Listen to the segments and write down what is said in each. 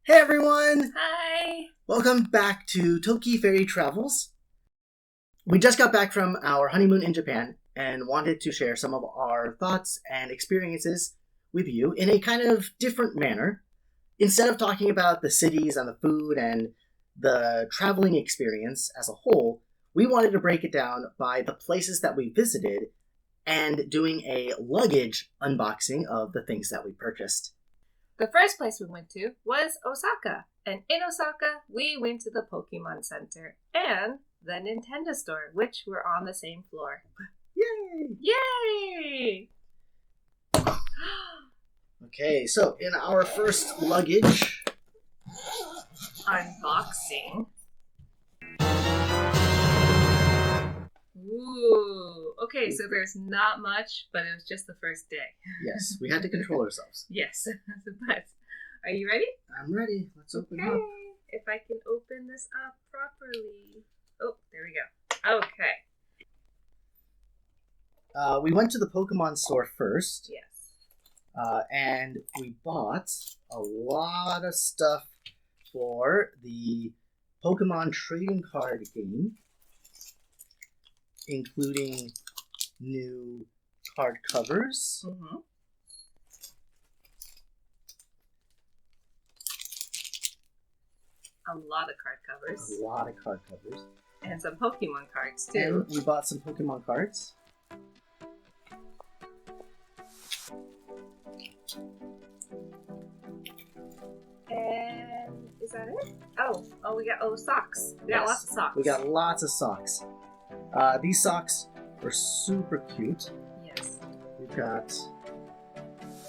Hey everyone! Hi! Welcome back to Tokki Fairy Travels. We just got back from our honeymoon in Japan and wanted to share some of our thoughts and experiences with you in a kind of different manner. Instead of talking about the cities and the food and the traveling experience as a whole, we wanted to break it down by the places that we visited and doing a luggage unboxing of the things that we purchased. The first place we went to was Osaka. And in Osaka, we went to the Pokemon Center and the Nintendo store, which were on the same floor. Yay! Yay! Okay, so in our first luggage Unboxing. Ooh. Okay, so there's not much, but it was just the first day. Yes, we had to control ourselves. Yes, but are you ready? I'm ready. Let's open Okay. up. If I can open this up properly. Oh, there we go. Okay. We went to the Pokemon store first. Yes. And we bought a lot of stuff for the Pokemon trading card game, including new card covers. Mm-hmm. A lot of card covers. A lot of card covers. And some Pokemon cards, too. And we bought some Pokemon cards. And is that it? Oh, we got socks. We got Yes. lots of socks. We got lots of socks. These socks are super cute. Yes. We've got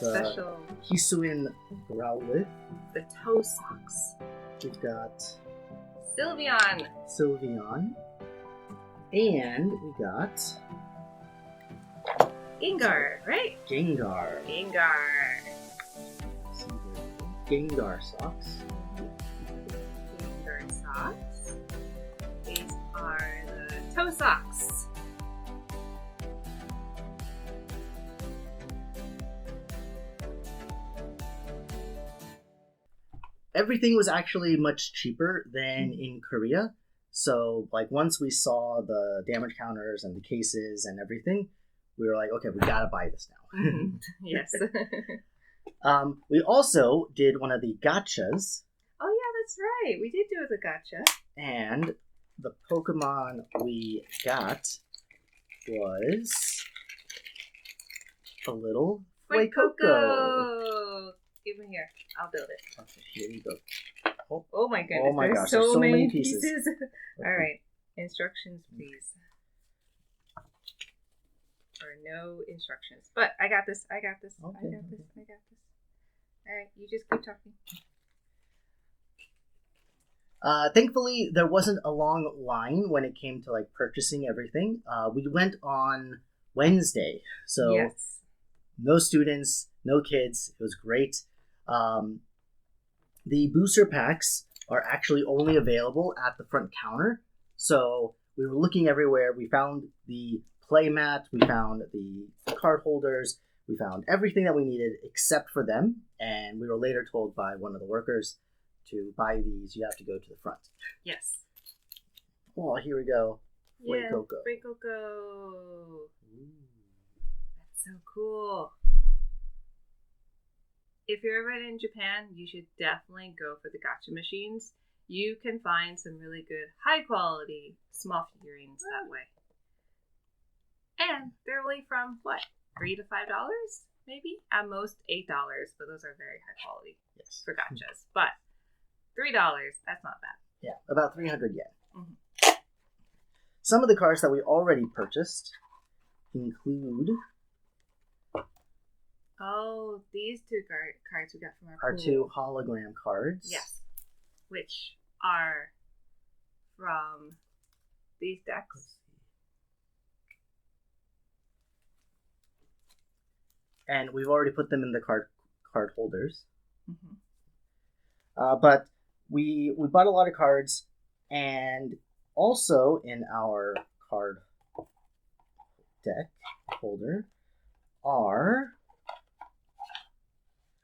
the Special. Hisuin Growlithe. The toe socks. We've got Sylveon. Sylveon. And we got Gengar, right? Gengar. Gengar. Gengar socks. Gengar socks. These are the toe socks. Everything was actually much cheaper than in Korea. So, like, once we saw the damage counters and the cases and everything, we were like, okay, we gotta buy this now. Yes. We also did one of the gachas, Oh yeah, that's right. We did do the gotcha. and the Pokemon we got was a little Fuecoco. Fuecoco. Give me here. I'll build it. Okay, here you go. Oh my goodness. Oh my There's gosh, so, there's so many many pieces. pieces. All right. Instructions, please. Or no instructions. But I got this. I got this. Okay, I got this. I got this. All right. You just keep talking. Thankfully, there wasn't a long line when it came to like purchasing everything. We went on Wednesday, so Yes. no students, no kids. It was great. The booster packs are actually only available at the front counter, so we were looking everywhere. We found the play mat, we found the card holders, we found everything that we needed except for them, and we were later told by one of the workers to buy these. You have to go to the front. Yes. Oh, here we go. Yeah. Fuecoco. Fuecoco. That's so cool. If you're ever in Japan, you should definitely go for the gacha machines. You can find some really good, high quality small figurines that way. And they're only from what? $3 to $5, maybe? At most $8, but those are very high quality Yes. for gachas. But $3, that's not bad. Yeah, about 300 yen. Mhm. Some of the cards that we already purchased include Oh, these two cards we got from our pool. two hologram cards. Yes. Which are from these decks. And we've already put them in the card holders. Mm-hmm. But we bought a lot of cards, and also in our card deck holder are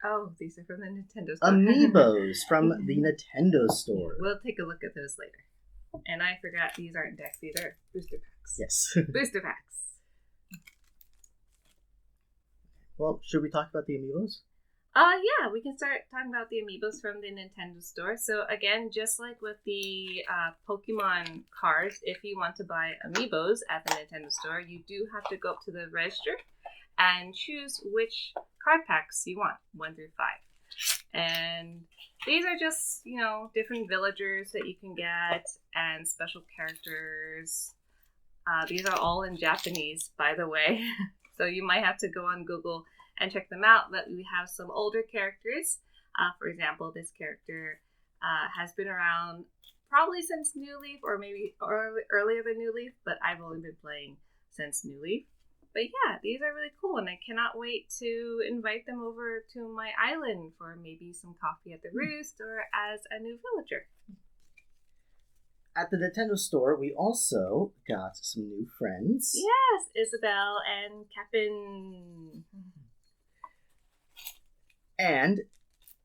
Oh, these are from the Nintendo store. Amiibos from the Nintendo store. We'll take a look at those later. And I forgot these aren't decks, these are booster packs. Yes. Booster packs. Well, should we talk about the Amiibos? Yeah, we can start talking about the Amiibos from the Nintendo store. So again, just like with the Pokemon cards, if you want to buy Amiibos at the Nintendo store, you do have to go up to the register and choose which card packs you want, 1 through 5. And these are just, different villagers that you can get and special characters. These are all in Japanese, by the way. So you might have to go on Google and check them out. But we have some older characters. For example, this character has been around probably since New Leaf, or maybe earlier than New Leaf, but I've only been playing since New Leaf. But yeah, these are really cool, and I cannot wait to invite them over to my island for maybe some coffee at the Roost or as a new villager. At the Nintendo store, we also got some new friends. Yes, Isabel and Captain. And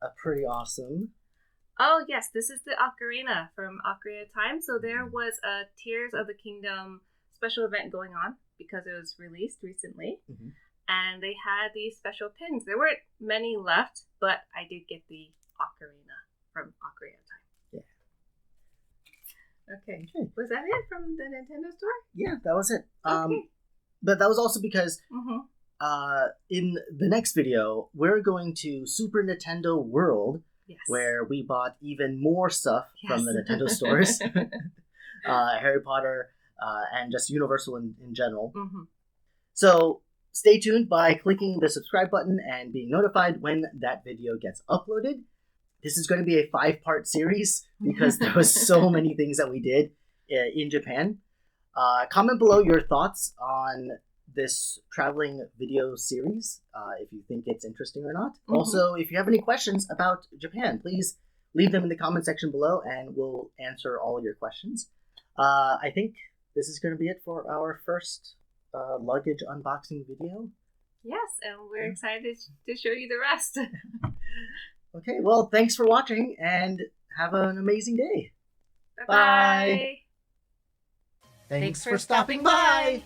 a pretty awesome... Oh, yes, this is the Ocarina from Ocarina of Time. So there was a Tears of the Kingdom special event going on because it was released recently. Mm-hmm. And they had these special pins. There weren't many left, but I did get the Ocarina from Ocarina of Time. Okay. Was that it from the Nintendo store? Yeah, that was it. Okay. But that was also because in the next video, we're going to Super Nintendo World, where we bought even more stuff from the Nintendo stores. Harry Potter and just Universal in general. Mm-hmm. So stay tuned by clicking the subscribe button and being notified when that video gets uploaded. This is going to be a 5-part series because there was so many things that we did in Japan. Comment below your thoughts on this traveling video series, if you think it's interesting or not. Mm-hmm. Also, if you have any questions about Japan, please leave them in the comment section below and we'll answer all your questions. I think this is going to be it for our first luggage unboxing video. Yes, and we're excited to show you the rest. Okay, well, thanks for watching, and have an amazing day. Bye-bye. Thanks for stopping by.